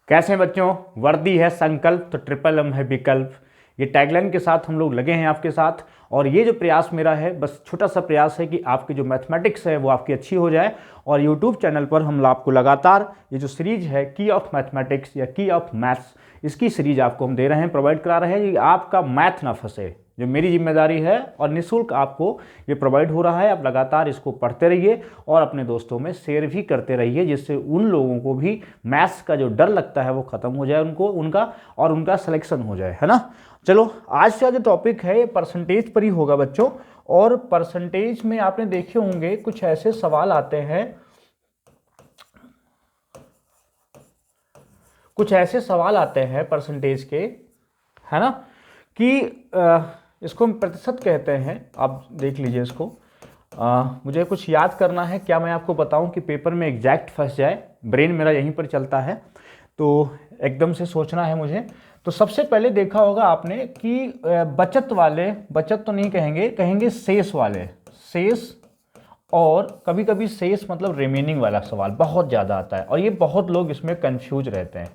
कैसे हैं बच्चों? वर्दी है संकल्प तो ट्रिपल एम है विकल्प। ये टैगलाइन के साथ हम लोग लगे हैं आपके साथ। और ये जो प्रयास मेरा है, बस छोटा सा प्रयास है कि आपकी जो मैथमेटिक्स है वो आपकी अच्छी हो जाए। और यूट्यूब चैनल पर हम आपको लगातार ये जो सीरीज है की ऑफ मैथमेटिक्स या की ऑफ मैथ्स, इसकी सीरीज आपको हम दे रहे हैं, प्रोवाइड करा रहे हैं कि आपका मैथ ना फंसे। जो मेरी जिम्मेदारी है और निःशुल्क आपको ये प्रोवाइड हो रहा है। आप लगातार इसको पढ़ते रहिए और अपने दोस्तों में शेयर भी करते रहिए, जिससे उन लोगों को भी मैथ्स का जो डर लगता है वो खत्म हो जाए, उनका सिलेक्शन हो जाए, है ना। चलो, आज का जो टॉपिक है ये परसेंटेज पर ही होगा बच्चों। और परसेंटेज में आपने देखे होंगे कुछ ऐसे सवाल आते हैं, परसेंटेज के, है ना, कि इसको हम प्रतिशत कहते हैं। आप देख लीजिए इसको। मुझे कुछ याद करना है, क्या मैं आपको बताऊं कि पेपर में एग्जैक्ट फंस जाए। ब्रेन मेरा यहीं पर चलता है तो एकदम से सोचना है मुझे। तो सबसे पहले देखा होगा आपने कि बचत तो नहीं कहेंगे शेष वाले, शेष। और कभी कभी शेष मतलब रिमेनिंग वाला सवाल बहुत ज़्यादा आता है, और ये बहुत लोग इसमें कंफ्यूज रहते हैं।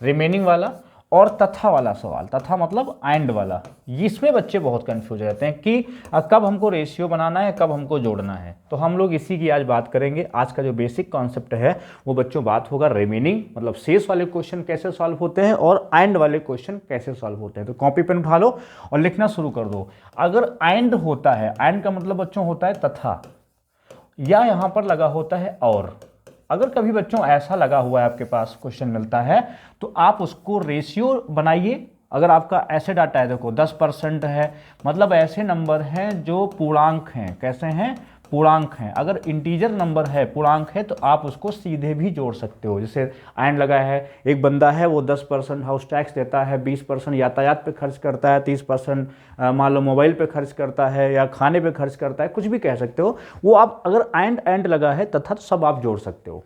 रिमेनिंग वाला और तथा वाला सवाल, तथा मतलब एंड वाला, इसमें बच्चे बहुत कंफ्यूज रहते हैं कि कब हमको रेशियो बनाना है, कब हमको जोड़ना है। तो हम लोग इसी की आज बात करेंगे। आज का जो बेसिक कॉन्सेप्ट है वो बच्चों बात होगा रिमेनिंग मतलब शेष वाले क्वेश्चन कैसे सॉल्व होते हैं और एंड वाले क्वेश्चन कैसे सॉल्व होते हैं। तो कॉपी पेन उठा लो और लिखना शुरू कर दो। अगर एंड होता है, एंड का मतलब बच्चों होता है तथा, या यहां पर लगा होता है और। अगर कभी बच्चों ऐसा लगा हुआ है आपके पास क्वेश्चन मिलता है तो आप उसको रेशियो बनाइए। अगर आपका ऐसे डाटा है, देखो 10% है, मतलब ऐसे नंबर हैं जो पूर्णांक हैं। कैसे हैं? पूर्णांक हैं। अगर इंटीजर नंबर है, पूर्णांक है, तो आप उसको सीधे भी जोड़ सकते हो। जैसे एंड लगा है, एक बंदा है वो 10% हाउस टैक्स देता है, 20% यातायात पे खर्च करता है, 30% मान लो मोबाइल पे खर्च करता है या खाने पे खर्च करता है, कुछ भी कह सकते हो। वो आप अगर एंड लगा है तथा, तो सब आप जोड़ सकते हो,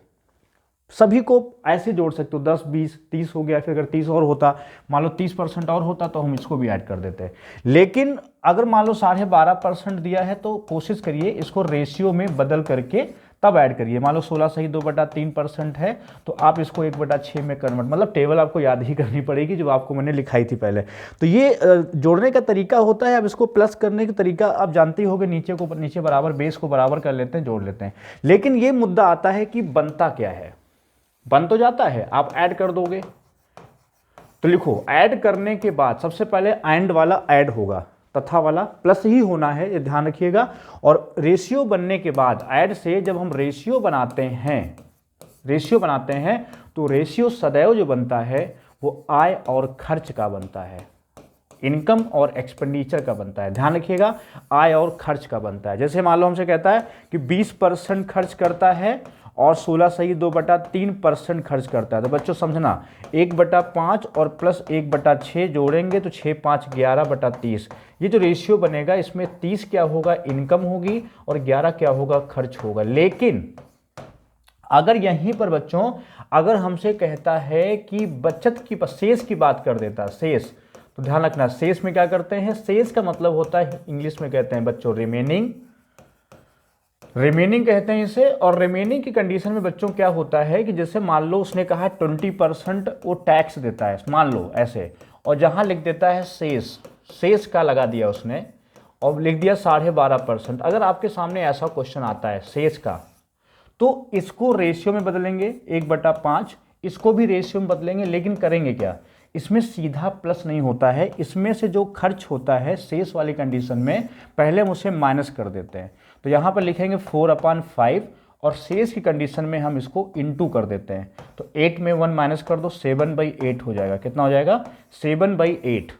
सभी को ऐसे जोड़ सकते हो। 10 20 30 हो गया, फिर अगर 30 और होता, मान लो 30% और होता, तो हम इसको भी ऐड कर देते हैं। लेकिन अगर मान लो 12.5% दिया है तो कोशिश करिए इसको रेशियो में बदल करके तब ऐड करिए। मान लो 16 सही 2/3% है, तो आप इसको 1/6 में कन्वर्ट, मतलब टेबल आपको याद ही करनी पड़ेगी जो आपको मैंने लिखाई थी पहले। तो ये जोड़ने का तरीका होता है। अब इसको प्लस करने का तरीका आप जानते ही होंगे, नीचे बराबर, बेस को बराबर कर लेते हैं, जोड़ लेते हैं। लेकिन ये मुद्दा आता है कि बनता क्या है। बन तो जाता है, आप ऐड कर दोगे। तो लिखो, ऐड करने के बाद सबसे पहले एंड वाला ऐड होगा, तथा वाला प्लस ही होना है, ये ध्यान रखिएगा। और रेशियो बनने के बाद, ऐड से जब हम रेशियो बनाते हैं तो रेशियो सदैव जो बनता है वो आय और खर्च का बनता है, इनकम और एक्सपेंडिचर का बनता है। ध्यान रखिएगा, आय और खर्च का बनता है। जैसे मान लो हमसे कहता है कि 20% खर्च करता है और 16 सही 2/3% खर्च करता है, तो बच्चों समझना, 1/5 और प्लस 1/6 जोड़ेंगे तो 6 5 11/30। ये जो रेशियो बनेगा इसमें 30 क्या होगा, इनकम होगी, और 11 क्या होगा, खर्च होगा। लेकिन अगर यहीं पर बच्चों, अगर हमसे कहता है कि बचत की, शेष की बात कर देता, शेष, तो ध्यान रखना, शेष में क्या करते हैं, शेष का मतलब होता है, इंग्लिश में कहते हैं बच्चों रिमेनिंग कहते हैं इसे। और रिमेनिंग की कंडीशन में बच्चों क्या होता है कि जैसे मान लो उसने कहा 20% वो टैक्स देता है, मान लो ऐसे, और जहां लिख देता है शेष का लगा दिया उसने, और लिख दिया 12.5%। अगर आपके सामने ऐसा क्वेश्चन आता है शेष का, तो इसको रेशियो में बदलेंगे 1/5, इसको भी रेशियो में बदलेंगे। लेकिन करेंगे क्या, इसमें सीधा प्लस नहीं होता है, इसमें से जो खर्च होता है शेष वाली कंडीशन में, पहले हम उसे माइनस कर देते हैं। तो यहां पर लिखेंगे 4/5, और शेष की कंडीशन में हम इसको इंटू कर देते हैं। तो 8 में 1 माइनस कर दो, 7/8 हो जाएगा। कितना हो जाएगा, 7/8।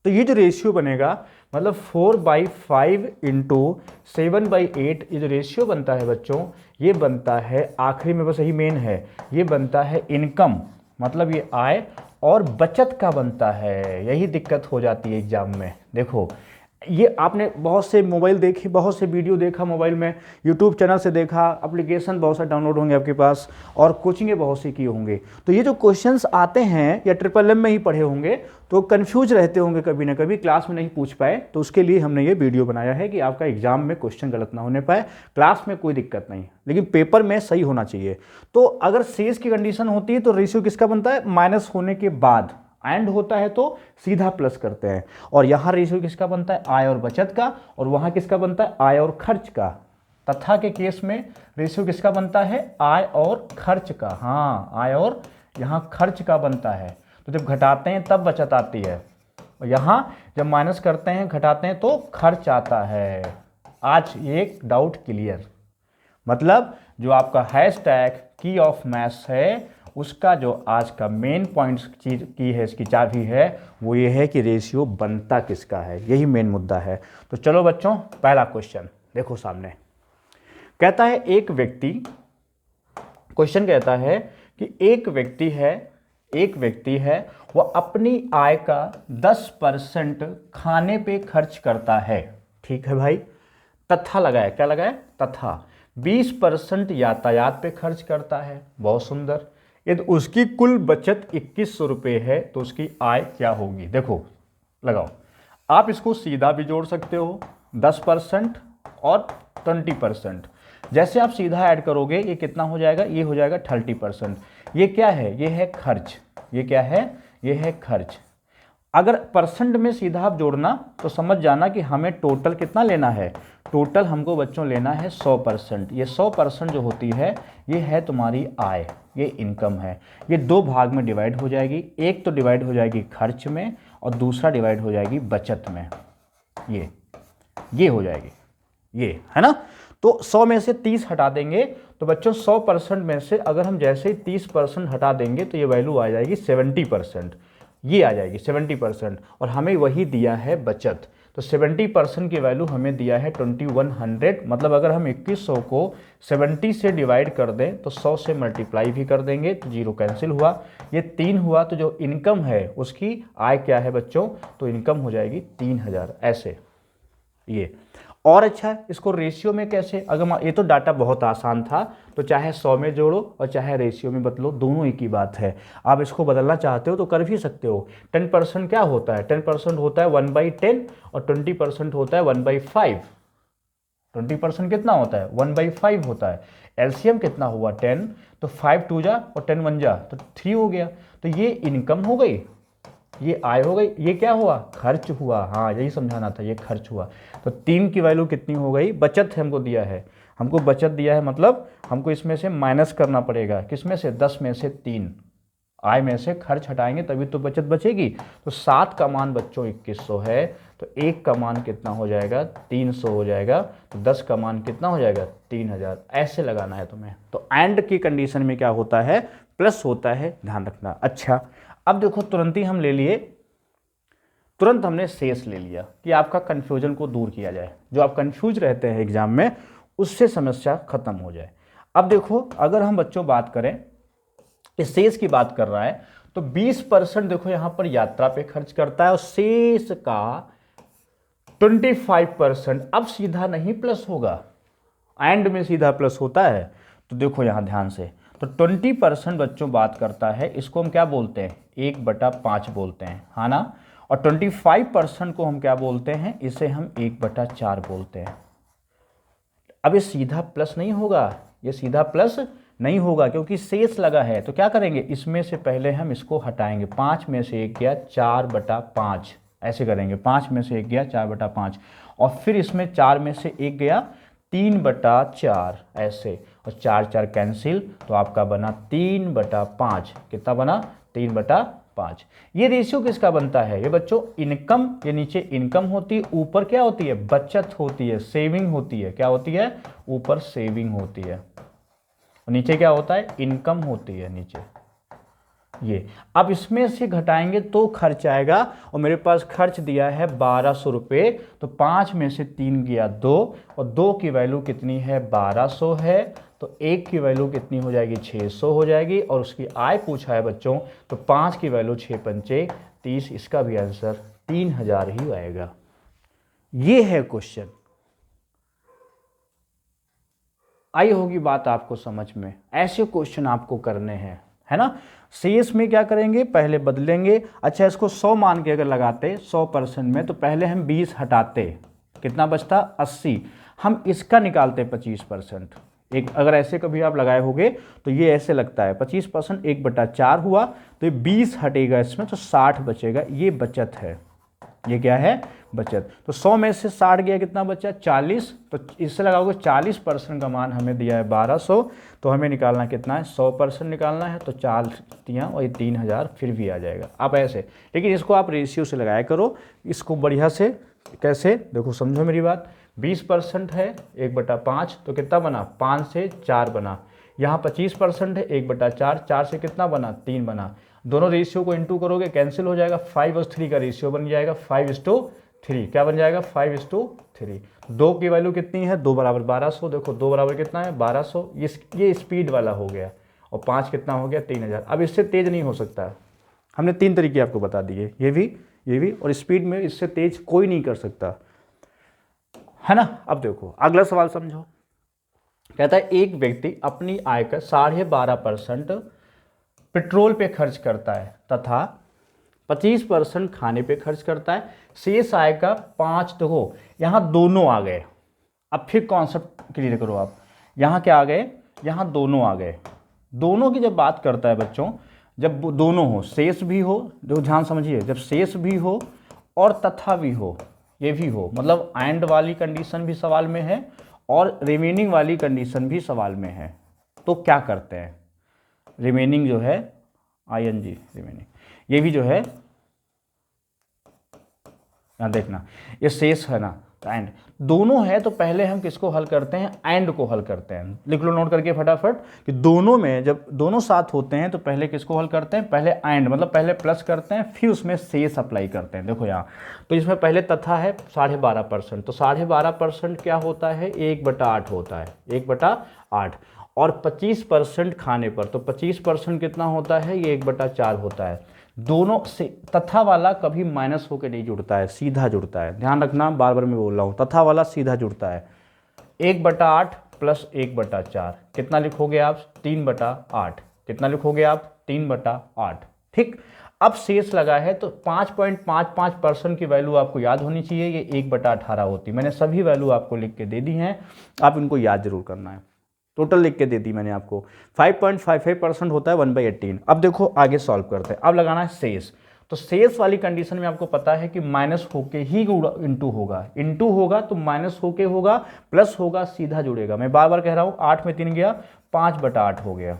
तो ये जो रेशियो बनेगा, मतलब 4/5 इंटू 7/8, ये जो रेशियो बनता है बच्चों, ये बनता है, आखिरी में बस यही मेन है, ये बनता है इनकम, मतलब ये आय और बचत का बनता है। यही दिक्कत हो जाती है एग्जाम में। देखो, ये आपने बहुत से मोबाइल देखे, बहुत से वीडियो देखा मोबाइल में, यूट्यूब चैनल से देखा, एप्लीकेशन बहुत सारे डाउनलोड होंगे आपके पास, और कोचिंगें बहुत सी की होंगे। तो ये जो क्वेश्चंस आते हैं या ट्रिपल एम में ही पढ़े होंगे तो कंफ्यूज रहते होंगे, कभी ना कभी क्लास में नहीं पूछ पाए, तो उसके लिए हमने ये वीडियो बनाया है कि आपका एग्जाम में क्वेश्चन गलत ना होने पाए। क्लास में कोई दिक्कत नहीं, लेकिन पेपर में सही होना चाहिए। तो अगर शेष की कंडीशन होती है तो रेशियो किसका बनता है, माइनस होने के बाद, एंड होता है तो सीधा प्लस करते हैं। और यहां रेशियो किसका बनता है, आय और बचत का, और वहां किसका बनता है, आय और खर्च का। तथा के केस में रेशियो किसका बनता है, आय और खर्च का। हाँ, आय और यहां खर्च का बनता है। तो जब घटाते हैं तब बचत आती है, और यहां जब माइनस करते हैं घटाते हैं तो खर्च आता है। आज एक डाउट क्लियर, मतलब जो आपका हैशटैग की ऑफ मैथ्स है उसका जो आज का मेन पॉइंट की है, इसकी चाबी है, वो ये है कि रेशियो बनता किसका है, यही मेन मुद्दा है। तो चलो बच्चों, पहला क्वेश्चन देखो सामने। कहता है एक व्यक्ति, क्वेश्चन कहता है कि एक व्यक्ति है वह अपनी आय का 10% खाने पे खर्च करता है। ठीक है भाई, तथा लगाया, क्या लगाया, तथा 20% यातायात पे खर्च करता है। बहुत सुंदर। यदि उसकी कुल बचत 2100 रुपये है तो उसकी आय क्या होगी। देखो लगाओ, आप इसको सीधा भी जोड़ सकते हो, 10% और 20%। जैसे आप सीधा ऐड करोगे ये कितना हो जाएगा, ये हो जाएगा 30%। ये क्या है, ये है खर्च। ये क्या है, ये है खर्च। अगर परसेंट में सीधा आप जोड़ना तो समझ जाना कि हमें टोटल कितना लेना है, टोटल हमको बच्चों लेना है 100%। ये 100% जो होती है ये है तुम्हारी आय, ये इनकम है। ये दो भाग में डिवाइड हो जाएगी, एक तो डिवाइड हो जाएगी खर्च में और दूसरा डिवाइड हो जाएगी बचत में। ये हो जाएगी, ये है ना। तो 100 में से 30 हटा देंगे तो बच्चों 100% में से अगर हम जैसे ही 30% हटा देंगे तो ये वैल्यू आ जाएगी 70%। ये आ जाएगी 70%, और हमें वही दिया है बचत। तो 70% की वैल्यू हमें दिया है 2100। मतलब अगर हम 2100 को 70 से डिवाइड कर दें तो 100 से मल्टीप्लाई भी कर देंगे तो 0 कैंसिल हुआ, ये 3 हुआ। तो जो इनकम है उसकी आय क्या है बच्चों, तो इनकम हो जाएगी 3000। ऐसे ये और अच्छा, इसको रेशियो में कैसे, अगर ये तो डाटा बहुत आसान था, तो चाहे 100 में जोड़ो और चाहे रेशियो में बदलो, दोनों एक ही बात है। आप इसको बदलना चाहते हो तो कर भी सकते हो। 10% क्या होता है, 10% होता है 1/10 और 20% होता है 1/5। 20% कितना होता है, 1/5 होता है। एलसीएम कितना हुआ 10, तो 5 2 जा और 10 1 जा तो 3 हो गया। तो ये इनकम हो गई, ये आय हो गई, ये क्या हुआ, खर्च हुआ। हाँ यही समझाना था, ये खर्च हुआ। तो 3 की वैल्यू कितनी हो गई, बचत हमको दिया है, हमको बचत दिया है, मतलब हमको इसमें से माइनस करना पड़ेगा, किसमें से, 10 में से 3। आय में से खर्च हटाएंगे तभी तो बचत बचेगी। तो 7 का मान बच्चों 2100 है, तो 1 का मान कितना हो जाएगा, 300 हो जाएगा। तो 10 का मान कितना हो जाएगा, 3000। ऐसे लगाना है तुम्हें। तो एंड की कंडीशन में क्या होता है, प्लस होता है, ध्यान रखना। अच्छा, अब देखो तुरंत ही हम ले लिए, तुरंत हमने शेष ले लिया कि आपका कंफ्यूजन को दूर किया जाए, जो आप कंफ्यूज रहते हैं एग्जाम में उससे समस्या खत्म हो जाए। अब देखो अगर हम बच्चों बात करें, इस शेष की बात कर रहा है, तो 20% देखो यहां पर यात्रा पे खर्च करता है और शेष का 25% अब सीधा नहीं प्लस होगा, एंड में सीधा प्लस होता है। तो देखो यहां ध्यान से, तो 20% बच्चों बात करता है, इसको हम क्या बोलते हैं, 1/5 बोलते हैं, हाँ ना। और 25% को हम क्या बोलते हैं, इसे हम 1/4 बोलते हैं। अब ये सीधा प्लस नहीं होगा, ये सीधा प्लस नहीं होगा क्योंकि शेष लगा है। तो क्या करेंगे, इसमें से पहले हम इसको हटाएंगे, 5 में से 1 गया 4/5, ऐसे करेंगे, 5 में से 1 गया 4/5, और फिर इसमें 4 में से 1 गया 3/4, ऐसे, और 4 4 कैंसिल, तो आपका बना 3/5। कितना बना, 3/5। ये रेशियो किसका बनता है, ये बच्चों इनकम, ये नीचे इनकम होती है, ऊपर क्या होती है, बचत होती है, सेविंग होती है। क्या होती है, ऊपर सेविंग होती है, नीचे क्या होता है, इनकम होती है नीचे। ये अब इसमें से घटाएंगे तो खर्च आएगा, और मेरे पास खर्च दिया है 1200 रुपये, तो 5 में से 3 गया 2, और 2 की वैल्यू कितनी है, 1200 है। तो 1 की वैल्यू कितनी हो जाएगी, 600 हो जाएगी, और उसकी आय पूछा है बच्चों, तो 5 की वैल्यू 6 पंचे 30, इसका भी आंसर 3000 ही आएगा। ये है क्वेश्चन। आई होगी बात आपको समझ में, ऐसे क्वेश्चन आपको करने हैं, है ना। शेष में क्या करेंगे, पहले बदलेंगे। अच्छा, इसको 100 मान के अगर लगाते 100% में, तो पहले हम 20 हटाते, कितना बचता 80। हम इसका निकालते 25%। एक अगर ऐसे कभी आप लगाए होगे तो ये ऐसे लगता है 25%, 1/4 हुआ, तो ये 20 हटेगा इसमें, तो 60 बचेगा। ये बचत है, ये क्या है, बचत। तो 100 में से 60 गया, कितना बचा 40। तो इससे लगाओगे 40% का मान हमें दिया है 1200, तो हमें निकालना कितना है, 100% निकालना है। तो 4 तियाँ और ये 3000 फिर भी आ जाएगा। अब ऐसे, लेकिन इसको आप रेशियो से लगाया करो, इसको बढ़िया से। कैसे, देखो समझो मेरी बात। 20% है 1/5, तो कितना बना, 5 से 4 बना। यहाँ 25% है 1/4, 4 से कितना बना, 3 बना। दोनों रेशियो को इंटू करोगे, कैंसिल हो जाएगा, 5:3 का रेशियो बन जाएगा, 5:3। क्या बन जाएगा, 5:3। 2 की वैल्यू कितनी है, 2 बराबर 1200। देखो 2 बराबर कितना है, 1200। ये स्पीड वाला हो गया, और 5 कितना हो गया, 3000। अब इससे तेज नहीं हो सकता। हमने 3 तरीके आपको बता दिए, ये भी, और स्पीड में इससे तेज कोई नहीं कर सकता, है ना। अब देखो अगला सवाल समझो। कहता है एक व्यक्ति अपनी आय का 12.5% पेट्रोल पे खर्च करता है तथा 25% खाने पे खर्च करता है। शेष आय का 5, देखो यहाँ दोनों आ गए। अब फिर कॉन्सेप्ट क्लियर करो आप। यहाँ क्या आ गए, यहाँ दोनों आ गए। दोनों की जब बात करता है बच्चों, जब दोनों हो, शेष भी हो, देखो ध्यान समझिए, जब शेष भी हो और तथा भी हो, ये भी हो, मतलब एंड वाली कंडीशन भी सवाल में है और रिमेनिंग वाली कंडीशन भी सवाल में है, तो क्या करते हैं, रिमेनिंग जो है ING रिमेनिंग, ये भी जो है, यहाँ देखना ये शेष है ना, एंड दोनों है, तो पहले हम किसको हल करते हैं, एंड को हल करते हैं। लिख लो नोट करके फटाफट कि दोनों में जब दोनों साथ होते हैं तो पहले किसको हल करते हैं, पहले एंड, मतलब पहले प्लस करते हैं, फिर उसमें शेष अप्लाई करते हैं। देखो यहाँ तो इसमें पहले तथा है 12.5%, तो 12.5% क्या होता है, 1/8 होता है, 1/8। और 25% खाने पर, तो 25% कितना होता है, ये 1/4 होता है। दोनों से तथा वाला कभी माइनस होकर नहीं जुड़ता है, सीधा जुड़ता है। ध्यान रखना, बार बार मैं बोल रहा हूँ, तथा वाला सीधा जुड़ता है। 1/8 प्लस 1/4 कितना लिखोगे आप, 3/8। कितना लिखोगे आप, 3/8। ठीक, अब शेष लगा है, तो 5.55% की वैल्यू आपको याद होनी चाहिए, ये 1/18 होती। मैंने सभी वैल्यू आपको लिख के दे दी हैं, आप इनको याद जरूर करना है। टोटल लिख के दे दी मैंने आपको। 5.55% होता है 1/18। अब देखो आगे सॉल्व करते हैं। अब लगाना है शेष, तो शेष वाली कंडीशन में आपको पता है कि माइनस होके ही इंटू होगा, इंटू होगा तो माइनस होके होगा, प्लस होगा, सीधा जुड़ेगा। मैं बार बार कह रहा हूँ, 8 में 3 गया, 5/8 हो गया,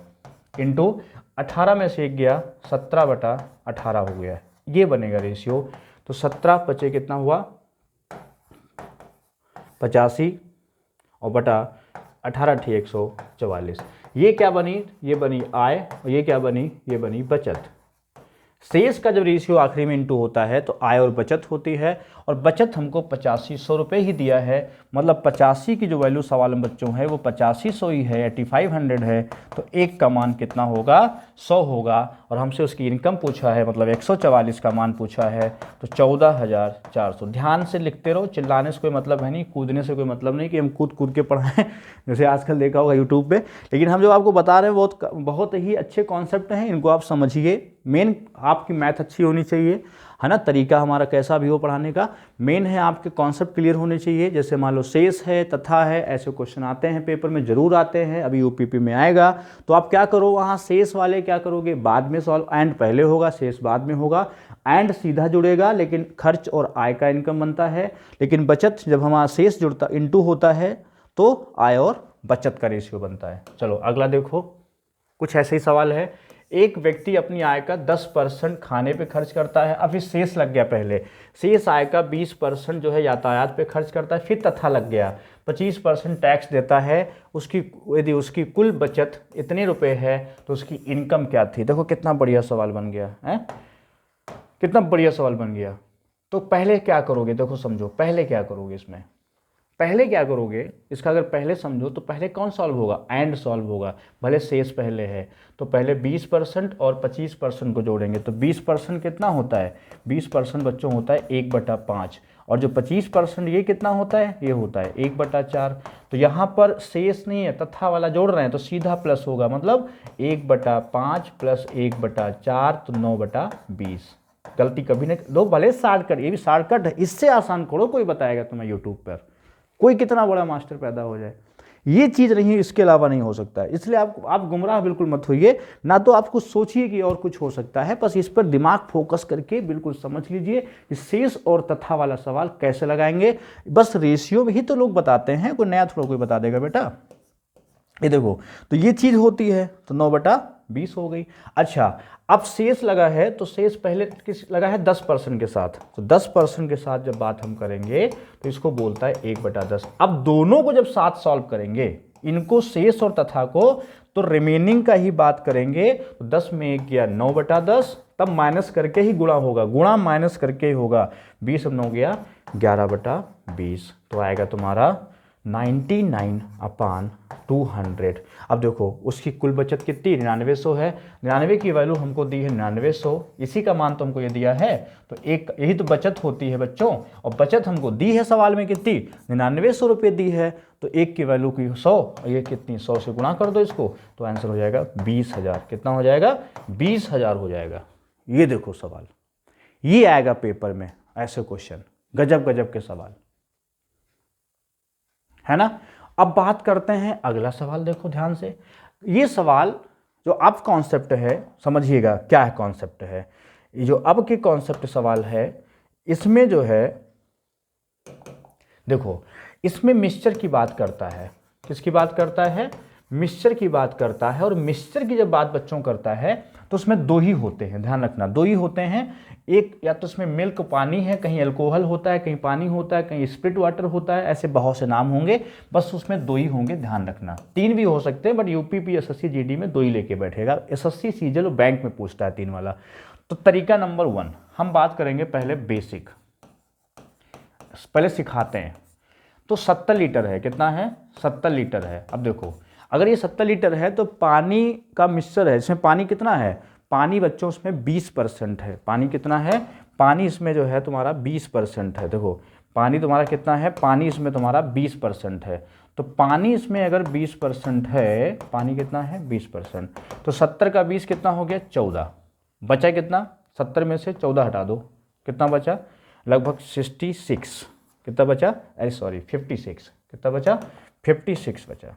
इंटू 18 में से 1 गया, 17/18 हो गया। ये बनेगा रेशियो। तो 17 बचे कितना हुआ, 85, और बटा 18 144। ये क्या बनी, ये बनी आय, और ये क्या बनी, ये बनी बचत। शेष का जब रेशियो आखिरी में इंटू होता है तो आय और बचत होती है, और बचत हमको 8500 रुपये ही दिया है, मतलब 85 की जो वैल्यू सवाल में बच्चों है वो 8500 ही है, 8500 है। तो एक का मान कितना होगा, 100 होगा, और हमसे उसकी इनकम पूछा है, मतलब 144 का मान पूछा है, तो 14,400। ध्यान से लिखते रहो, चिल्लाने से कोई मतलब है नहीं, कूदने से कोई मतलब नहीं कि हम कूद कूद के पढ़ाएं जैसे आजकल देखा होगा यूट्यूब पे। लेकिन हम जो आपको बता रहे हैं बहुत ही अच्छे कॉन्सेप्ट हैं, इनको आप समझिए। मेन आपकी मैथ अच्छी होनी चाहिए, है ना। तरीका हमारा कैसा भी हो पढ़ाने का, मेन है आपके कॉन्सेप्ट क्लियर होने चाहिए। जैसे मान लो शेष है, तथा है, ऐसे क्वेश्चन आते हैं पेपर में, जरूर आते हैं, अभी यूपीपी में आएगा। तो आप क्या करो, वहाँ शेष वाले क्या करोगे, बाद में सॉल्व, एंड पहले होगा, शेष बाद में होगा। एंड सीधा जुड़ेगा, लेकिन खर्च और आय का इनकम बनता है। लेकिन बचत जब हमारा शेष जुड़ता इंटू होता है तो आय और बचत का रेशियो बनता है। चलो अगला देखो, कुछ ऐसे ही सवाल है। एक व्यक्ति अपनी आय का 10% खाने पे खर्च करता है। अभी शेष लग गया, पहले शेष आय का 20% जो है यातायात पे खर्च करता है, फिर तथा लग गया, 25% टैक्स देता है। उसकी यदि उसकी कुल बचत इतने रुपए है तो उसकी इनकम क्या थी। देखो कितना बढ़िया सवाल बन गया है, कितना बढ़िया सवाल बन गया। तो पहले क्या करोगे, देखो समझो, पहले क्या करोगे, इसमें पहले क्या करोगे, इसका अगर पहले समझो तो पहले कौन सॉल्व होगा, एंड सॉल्व होगा। भले शेष पहले है तो पहले 20% और 25% को जोड़ेंगे, तो 20% कितना होता है, 20% बच्चों होता है 1/5, और जो 25% ये कितना होता है, ये होता है 1/4। तो यहाँ पर शेष नहीं है, तथा वाला जोड़ रहे हैं तो सीधा प्लस होगा, मतलब 1/5 प्लस 1/4 तो 9/20। गलती कभी नहीं दो, भले शॉर्टकट, ये भी शॉर्टकट है, इससे आसान करो कोई बताएगा तुम्हें यूट्यूब पर, कोई कितना बड़ा मास्टर पैदा हो जाए, ये चीज़ नहीं, इसके अलावा नहीं हो सकता है। इसलिए आप गुमराह बिल्कुल मत होइए, ना तो आप कुछ सोचिए कि और कुछ हो सकता है, बस इस पर दिमाग फोकस करके बिल्कुल समझ लीजिए कि शेष और तथा वाला सवाल कैसे लगाएंगे। बस रेशियो भी तो लोग बताते हैं, कोई नया थोड़ा कोई बता देगा बेटा। ये देखो, तो ये चीज़ होती है, तो 9/20 हो गई। अच्छा, अब शेष लगा है, तो शेष पहले किस लगा है, 10% के साथ, तो 10% के साथ जब बात हम करेंगे तो इसको बोलता है 1/10। अब दोनों को जब साथ सॉल्व करेंगे, इनको शेष और तथा को, तो रिमेनिंग का ही बात करेंगे। तो 10 में 1 गया 9/10, तब माइनस करके ही गुणा होगा, गुणा माइनस करके ही होगा। 20 अब 9 गया 11/20, तो आएगा तुम्हारा 99/200। अब देखो उसकी कुल बचत कितनी, 9900 है। 99 की वैल्यू हमको दी है 9900, इसी का मान तो हमको ये दिया है, तो एक यही तो बचत होती है बच्चों। और बचत हमको दी है सवाल में कितनी, 9900 रुपये दी है, तो एक की वैल्यू की 100, ये कितनी, 100 से गुणा कर दो इसको, तो आंसर हो जाएगा 20,000। कितना हो जाएगा, 20,000 हो जाएगा। ये देखो सवाल, ये आएगा पेपर में ऐसे क्वेश्चन, गजब गजब के सवाल, है ना। अब बात करते हैं अगला सवाल, देखो ध्यान से। ये सवाल जो अब कॉन्सेप्ट है, समझिएगा क्या है कॉन्सेप्ट है। ये जो अब के कॉन्सेप्ट सवाल है, इसमें जो है देखो, इसमें मिक्सचर की बात करता है। किसकी बात करता है, मिक्सचर की बात करता है। और मिक्सचर की जब बात बच्चों करता है तो उसमें दो ही होते हैं, ध्यान रखना, दो ही होते हैं। एक या तो उसमें मिल्क पानी है, कहीं अल्कोहल होता है, कहीं पानी होता है, कहीं स्प्रिट वाटर होता है, ऐसे बहुत से नाम होंगे, बस उसमें दो ही होंगे, ध्यान रखना। तीन भी हो सकते हैं, बट यूपीपी एसएससी जीडी में दो ही लेके बैठेगा। एसएससी सीजल और बैंक में पूछता है 3 वाला। तो तरीका नंबर 1 हम बात करेंगे पहले बेसिक, पहले सिखाते हैं। तो 70 लीटर है, कितना है, 70 लीटर है। अब देखो, अगर ये 70 लीटर है तो पानी का मिक्सचर है, इसमें पानी कितना है, पानी बच्चों उसमें 20% है। पानी कितना है, पानी इसमें जो है तुम्हारा 20% है। देखो पानी तुम्हारा कितना है, पानी इसमें तुम्हारा 20% है। तो पानी इसमें अगर 20% है, पानी कितना है 20%, तो 70 का 20 कितना हो गया, 14। बचा कितना, 70 में से 14 हटा दो, कितना बचा, लगभग 66। कितना बचा, अरे सॉरी 56, कितना बचा, 56 बचा।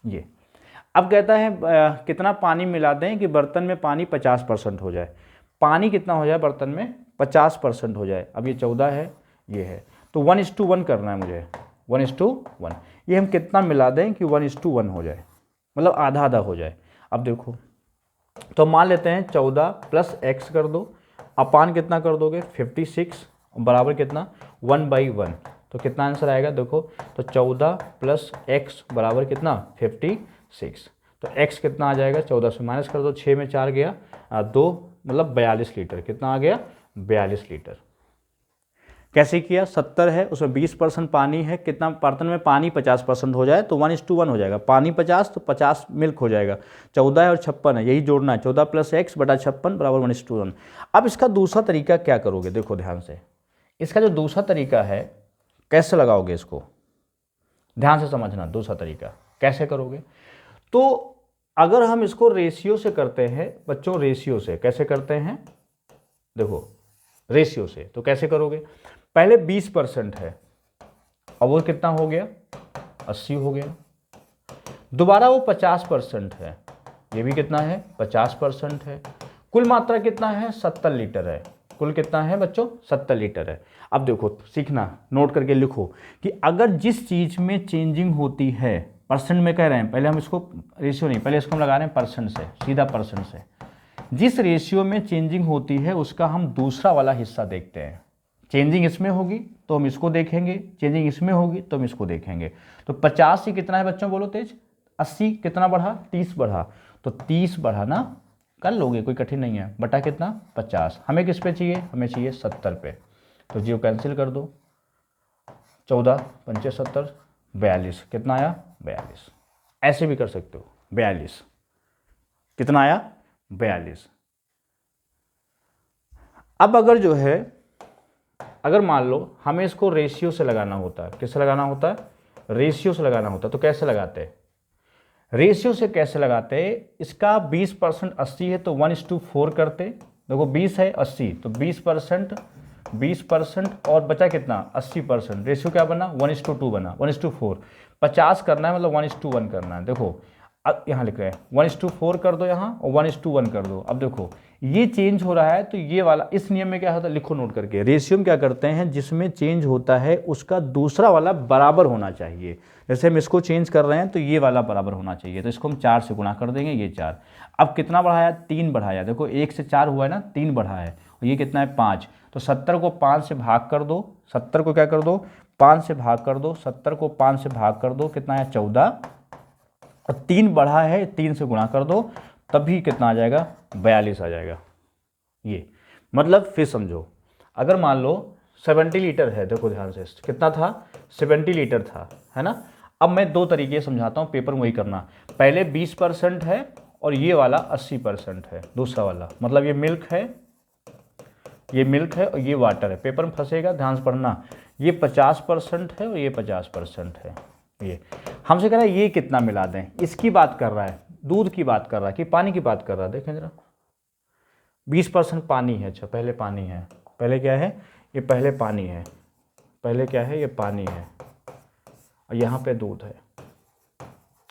ये अब कहता है कितना पानी मिला दें कि बर्तन में पानी 50% हो जाए। पानी कितना हो जाए बर्तन में, 50% हो जाए। अब ये 14 है, ये है, तो 1:1 करना है मुझे, 1:1। ये हम कितना मिला दें कि 1:1 हो जाए, मतलब आधा आधा हो जाए। अब देखो, तो मान लेते हैं 14 प्लस x कर दो, अपान कितना कर दोगे 56, बराबर कितना 1/1। तो कितना आंसर आएगा, देखो तो 14 प्लस x बराबर कितना 56। तो x कितना आ जाएगा, 14 से माइनस कर दो, 6 में 4 गया 2, मतलब 42 लीटर। कितना आ गया, 42 लीटर। कैसे किया, 70 है, उसमें 20% पानी है, कितना बर्तन में पानी 50% हो जाए तो 1:1 हो जाएगा। पानी 50 तो 50 मिल्क हो जाएगा। 14 है और 56 है, यही जोड़ना है, 14 प्लस x बटा 56 बराबर 1:1। अब इसका दूसरा तरीका क्या करोगे, देखो ध्यान से, इसका जो दूसरा तरीका है कैसे लगाओगे इसको, ध्यान से समझना। दूसरा तरीका कैसे करोगे, तो अगर हम इसको रेशियो से करते हैं बच्चों, रेशियो से कैसे करते हैं, देखो रेशियो से तो कैसे करोगे, पहले 20% है और वो कितना हो गया 80 हो गया। दोबारा वो 50% है, ये भी कितना है 50% है। कुल मात्रा कितना है 70 लीटर है। कुल कितना है बच्चों 70 लीटर है। अब देखो सीखना, नोट करके लिखो कि अगर जिस चीज में चेंजिंग होती है, परसेंट में कह रहे हैं, पहले हम इसको रेशियो नहीं, पहले इसको हम लगा रहे हैं परसेंट से, सीधा परसेंट से। जिस रेशियो में चेंजिंग होती है उसका हम दूसरा वाला हिस्सा देखते हैं। चेंजिंग इसमें होगी तो हम इसको देखेंगे, चेंजिंग इसमें होगी तो हम इसको देखेंगे। तो 50 से कितना है बच्चों बोलो तेज, 80 कितना बढ़ा 30 बढ़ा, तो 30 बढ़ा ना, कर लोगे कोई कठिन नहीं है, बटा कितना 50। हमें किस पे चाहिए, हमें चाहिए 70 पे, तो जीरो कैंसिल कर दो, 14 पंचे 70 42, कितना आया 42। ऐसे भी कर सकते हो 42, कितना आया 42। अब अगर जो है अगर मान लो हमें इसको रेशियो से लगाना होता है, किससे लगाना होता है, रेशियो से लगाना होता है, तो कैसे लगाते हैं, रेशियो से कैसे लगाते हैं, इसका 20% 80 है तो 1:4 करते, देखो 20 है 80 तो 20% और बचा कितना 80%, रेशियो क्या बना 1:2 बना, 1:4, 50 करना है मतलब 1:1 करना है। देखो अब यहाँ लिख रहे हैं 1:4 कर दो यहाँ और 1:1 कर दो। अब देखो ये चेंज हो रहा है तो ये वाला, इस नियम में क्या होता है, लिखो नोट करके, रेशियो में क्या करते हैं, जिसमें चेंज होता है उसका दूसरा वाला बराबर होना चाहिए। जैसे हम इसको चेंज कर रहे हैं तो ये वाला बराबर होना चाहिए, तो इसको हम 4 से गुणा कर देंगे, ये 4। अब कितना बढ़ाया, 3 बढ़ाया, देखो 1 से 4 हुआ है ना, 3 बढ़ा है, और ये कितना है 5, तो 70 को 5 से भाग कर दो, 70 को क्या कर दो 5 से भाग कर दो, 70 को 5 से भाग कर दो, कितना है 14, और 3 बढ़ा है 3 से गुणा कर दो, तभी कितना आ जाएगा 42 आ जाएगा। ये मतलब फिर समझो, अगर मान लो 70 लीटर है, देखो ध्यान से, कितना था 70 लीटर था, है ना। अब मैं दो तरीके समझाता हूँ, पेपर में वही करना, पहले 20% है और ये वाला 80% है, दूसरा वाला, मतलब ये मिल्क है, ये मिल्क है और ये वाटर है, पेपर में फंसेगा, ध्यान से पढ़ना, ये 50% है और ये 50% है। ये हमसे कह रहा है ये कितना मिला दें, इसकी बात कर रहा है, दूध की बात कर रहा है कि पानी की बात कर रहा है, देखें जरा 20% पानी है, अच्छा पहले पानी है, पहले क्या है, ये पहले पानी है, पहले क्या है, ये पानी है और यहाँ पे दूध है।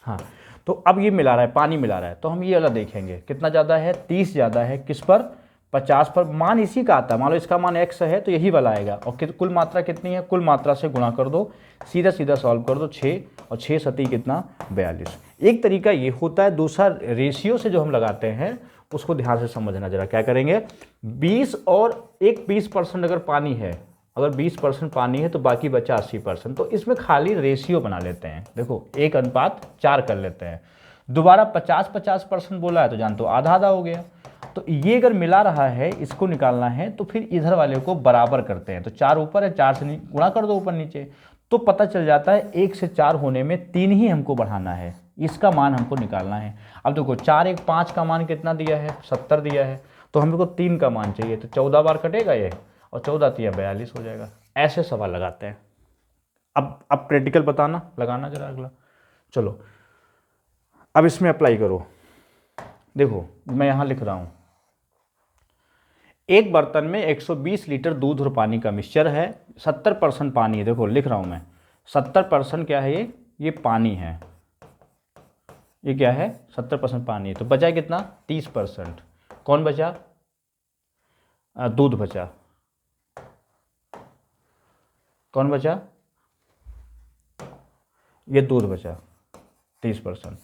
हाँ तो अब ये मिला रहा है, पानी मिला रहा है, तो हम ये वाला देखेंगे कितना ज़्यादा है, 30 ज़्यादा है, किस पर 50 पर, मान इसी का आता है, मान लो इसका मान x है तो यही वाला आएगा, और कुल मात्रा कितनी है, कुल मात्रा से गुणा कर दो, सीधा सीधा सॉल्व कर दो, 6 और 6 सती कितना 42। एक तरीका ये होता है, दूसरा रेशियो से जो हम लगाते हैं उसको ध्यान से समझना जरा, क्या करेंगे 20 और एक 20% अगर पानी है, अगर 20% पानी है तो बाकी बचा 80%, तो इसमें खाली रेशियो बना लेते हैं, देखो 1:4 कर लेते हैं। दोबारा 50% बोला है तो जान तो आधा आधा हो गया, तो ये अगर मिला रहा है, इसको निकालना है तो फिर इधर वाले को बराबर करते हैं, तो 4 ऊपर है, 4 से गुणा कर दो ऊपर नीचे, तो पता चल जाता है 1 से 4 होने में 3 ही हमको बढ़ाना है, इसका मान हमको निकालना है। अब देखो 4 1 5 का मान कितना दिया है 70 दिया है, तो हमको 3 का मान चाहिए, तो 14 बार कटेगा ये, और 14 3 42 हो जाएगा। ऐसे सवाल लगाते हैं। अब प्रैक्टिकल बताना, लगाना जरा अगला, चलो अब इसमें अप्लाई करो। देखो मैं यहाँ लिख रहा हूँ, एक बर्तन में 120 लीटर दूध और पानी का मिक्सचर है, 70% पानी है, देखो लिख रहा हूँ मैं 70% क्या है, ये पानी है, ये क्या है 70% पानी है, तो बचा कितना 30%, कौन बचा, दूध बचा, कौन बचा, ये दूध बचा 30%।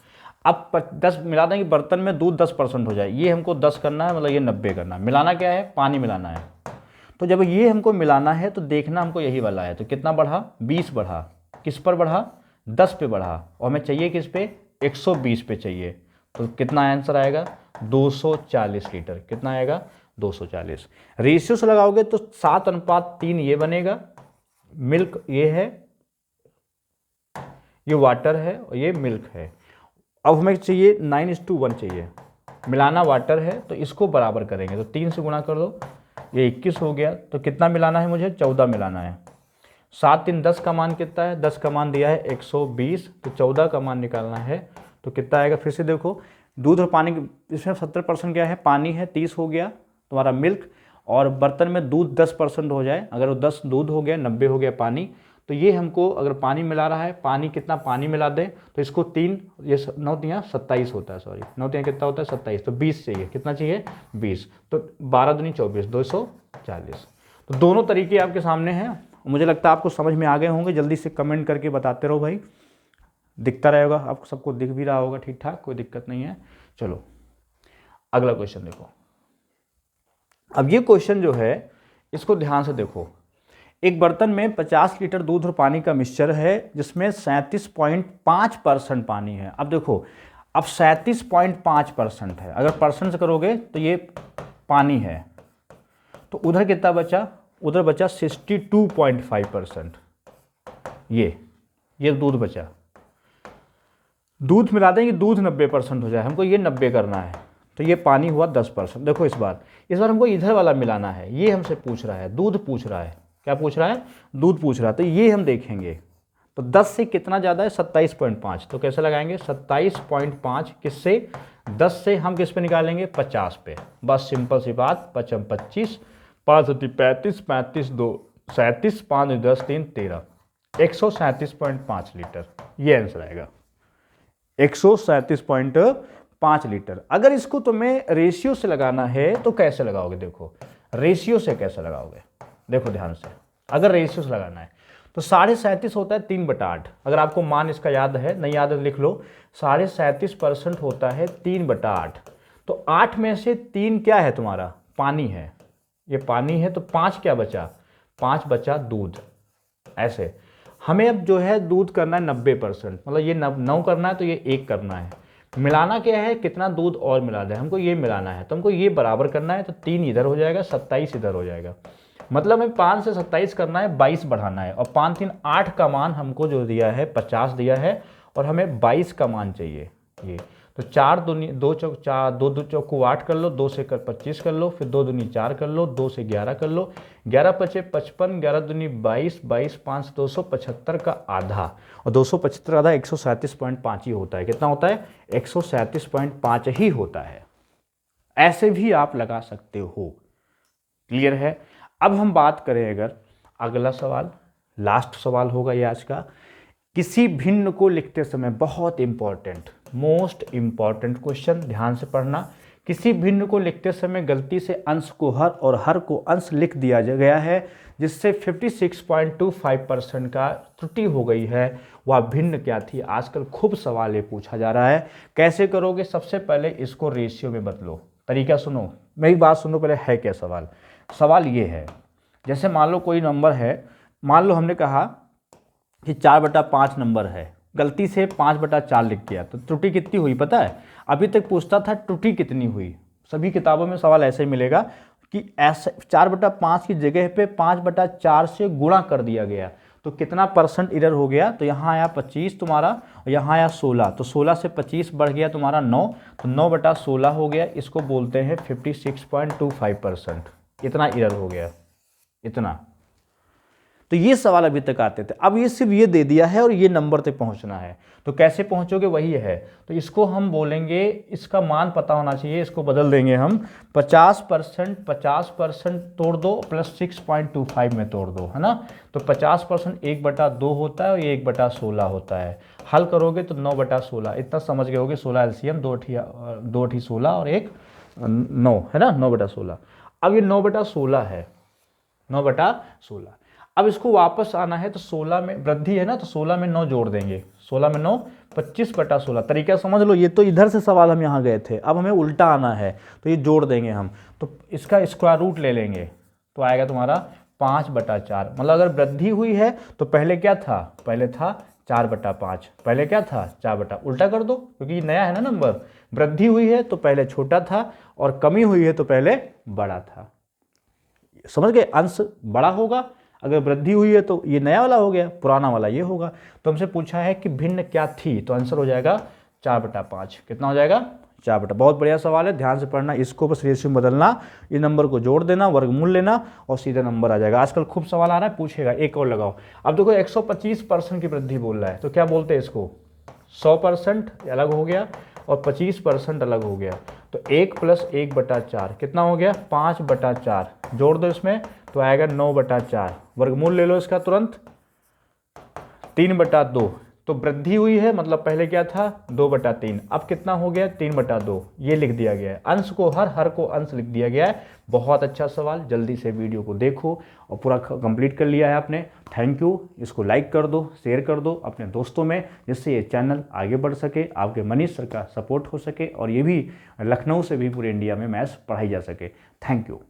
अब 10 मिला देंगे, बर्तन में दूध 10% हो जाए, ये हमको 10 करना है, मतलब ये 90 करना है, मिलाना क्या है पानी मिलाना है। तो जब ये हमको मिलाना है तो देखना हमको यही वाला है, तो कितना बढ़ा 20 बढ़ा, किस पर बढ़ा 10 पे बढ़ा, और हमें चाहिए किस पे 120 पे चाहिए, तो कितना आंसर आएगा 240 लीटर, कितना आएगा 240। रेशियो से लगाओगे तो 7:3 ये बनेगा, मिल्क ये है, ये वाटर है और ये मिल्क है। अब हमें चाहिए 9:1 चाहिए, मिलाना वाटर है तो इसको बराबर करेंगे, तो 3 से गुणा कर दो, ये 21 हो गया, तो कितना मिलाना है मुझे 14 मिलाना है, 7 3 10 का मान कितना है, 10 का मान दिया है 120, तो 14 का मान निकालना है, तो कितना आएगा, फिर से देखो दूध और पानी, इसमें 70% क्या है पानी है, 30 हो गया तुम्हारा मिल्क, और बर्तन में दूध 10% हो जाए, अगर वो 10 दूध हो गया 90 हो गया पानी, तो ये हमको अगर पानी मिला रहा है, पानी कितना पानी मिला दें, तो इसको 3 ये 9 तियाँ 27 होता है, सॉरी 9 तियाँ कितना होता है 27, तो 20 चाहिए, कितना चाहिए 20, तो 12 दूनी 24 240। तो दोनों तरीके आपके सामने हैं, मुझे लगता है आपको समझ में आ गए होंगे, जल्दी से कमेंट करके बताते रहो भाई, दिखता रहेगा आपको, सबको दिख भी रहा होगा ठीक ठाक, कोई दिक्कत नहीं है। चलो अगला क्वेश्चन देखो। अब ये क्वेश्चन जो है इसको ध्यान से देखो, एक बर्तन में 50 लीटर दूध और पानी का मिक्सचर है जिसमें 37.5% पानी है। अब देखो अब 37.5% है, अगर परसेंट से करोगे तो ये पानी है, तो उधर कितना बचा, उधर बचा 62.5%, ये दूध बचा, दूध मिला देंगे, दूध 90% हो जाए, हमको ये 90 करना है, तो ये पानी हुआ 10%। देखो इस बार हमको इधर वाला मिलाना है, ये हमसे पूछ रहा है, दूध पूछ रहा है, क्या पूछ रहा है, दूध पूछ रहा है। तो ये हम देखेंगे। तो 10 से कितना ज़्यादा है, 27.5। तो कैसे लगाएंगे, 27.5 किससे, 10 से हम किस पे निकालेंगे, 50 पे। बस सिंपल सी बात, 5 25, 5 35, 35 2 37, 5 10 3 13, 137.5 लीटर। ये आंसर आएगा 137.5 लीटर। अगर इसको तुम्हें रेशियो से लगाना है तो कैसे लगाओगे, देखो रेशियो से कैसे लगाओगे, देखो ध्यान से। अगर रेशियो से लगाना है तो 37.5 होता है 3/8। अगर आपको मान इसका याद है, नहीं याद है लिख लो, 37.5% होता है 3/8। तो 8 में से 3 क्या है तुम्हारा, पानी है, ये पानी है। तो 5 क्या बचा, 5 बचा दूध। ऐसे हमें अब जो है दूध करना है 90%, मतलब ये 9 करना है तो ये 1 करना है। मिलाना क्या है, कितना दूध और मिला दे, हमको ये मिलाना है। तो हमको ये बराबर करना है, तो 3 इधर हो जाएगा, 27 इधर हो जाएगा। मतलब हमें 5 से 27 करना है, 22 बढ़ाना है। और 5 3 8 का मान हमको जो दिया है 50 दिया है, और हमें 22 का मान चाहिए ये। तो 4 दूनी 2 चौक 4, 2 2 चौक को 8 कर लो, 2 से 25 कर लो, फिर 2 दूनी 4 कर लो, 2 से 11 कर लो, 11 पचे 55, 11 दूनी 22, 22 5 275 का आधा, और 275 आधा 137.5 ही होता है। कितना होता है, 137.5 ही होता है। ऐसे भी आप लगा सकते हो। क्लियर है। अब हम बात करें अगर अगला सवाल, लास्ट सवाल होगा ये आज का। किसी भिन्न को लिखते समय, बहुत इंपॉर्टेंट, मोस्ट इंपॉर्टेंट क्वेश्चन, ध्यान से पढ़ना। किसी भिन्न को लिखते समय गलती से अंश को हर और हर को अंश लिख दिया गया है, जिससे 56.25% का त्रुटि हो गई है। वह भिन्न क्या थी। आजकल खूब सवाल ये पूछा जा रहा है। कैसे करोगे, सबसे पहले इसको रेशियो में बदलो। तरीका सुनो, मेरी बात सुनो पहले, है क्या सवाल। सवाल ये है, जैसे मान लो कोई नंबर है, मान लो हमने कहा कि 4/5 नंबर है, गलती से 5/4 लिख दिया, तो त्रुटि कितनी हुई पता है। अभी तक पूछता था त्रुटि कितनी हुई, सभी किताबों में सवाल ऐसे ही मिलेगा कि ऐसे 4/5 की जगह पे 5/4 से गुणा कर दिया गया, तो कितना परसेंट इधर हो गया। तो यहाँ आया 25 तुम्हारा, और यहाँ आया 16, तो 16 से 25 बढ़ गया तुम्हारा 9, तो 9/16 हो गया। इसको बोलते हैं 56.25%। इतना इधर हो गया, इतना। तो ये सवाल अभी तक आते थे, अब ये सिर्फ ये दे दिया है और ये नंबर तक पहुंचना है। तो कैसे पहुंचोगे, वही है। तो इसको हम बोलेंगे, इसका मान पता होना चाहिए, इसको बदल देंगे हम 50%, 50% तोड़ दो प्लस 6.25 में तोड़ दो, है ना। तो 50% 1/2 होता है और ये 1/16 होता है। हल करोगे तो 9/16, इतना समझ गए होगे। 16 एलसीएम, 2 ठी 16 और 1 9, है ना, 9/16। अब ये 9/16 है, 9/16। अब इसको वापस आना है तो 16 में वृद्धि है ना, तो 16 में 9 जोड़ देंगे, 16 में 9 25/16। तरीका समझ लो, ये तो इधर से सवाल हम यहाँ गए थे, अब हमें उल्टा आना है, तो ये जोड़ देंगे हम। तो इसका स्क्वायर रूट ले लेंगे, तो आएगा तुम्हारा 5/4। मतलब अगर वृद्धि हुई है तो पहले क्या था, पहले था 4/5, पहले क्या था 4 उल्टा कर दो, क्योंकि नया है ना नंबर। वृद्धि हुई है तो पहले छोटा था, और कमी हुई है तो पहले बड़ा था। समझ गए, अंश बड़ा होगा, अगर वृद्धि हुई है तो ये नया वाला हो गया, पुराना वाला ये होगा। तो हमसे पूछा है कि भिन्न क्या थी, तो आंसर हो जाएगा 4/5। कितना हो जाएगा, 4/। बहुत बढ़िया सवाल है, ध्यान से पढ़ना। इसको बस रेशियो में बदलना, ये नंबर को जोड़ देना, वर्गमूल लेना, और सीधा नंबर आ जाएगा। आजकल खूब सवाल आ रहा है, पूछेगा। एक और लगाओ। अब देखो 125% की वृद्धि बोल रहा है, तो क्या बोलते हैं इसको, 100% अलग हो गया और 25% अलग हो गया। तो 1 + 1/4 कितना हो गया, 5/4। जोड़ दो इसमें तो आएगा 9/4। वर्गमूल ले लो इसका तुरंत, 3/2। तो वृद्धि हुई है, मतलब पहले क्या था 2/3, अब कितना हो गया 3/2। ये लिख दिया गया है, अंश को हर, हर को अंश लिख दिया गया है। बहुत अच्छा सवाल, जल्दी से वीडियो को देखो और पूरा कंप्लीट कर लिया है आपने। Thank you. इसको लाइक कर दो, शेयर कर दो अपने दोस्तों में, जिससे ये चैनल आगे बढ़ सके, आपके मनीष सर का सपोर्ट हो सके, और ये भी लखनऊ से भी पूरे इंडिया में मैथ्स पढ़ाई जा सके। Thank you.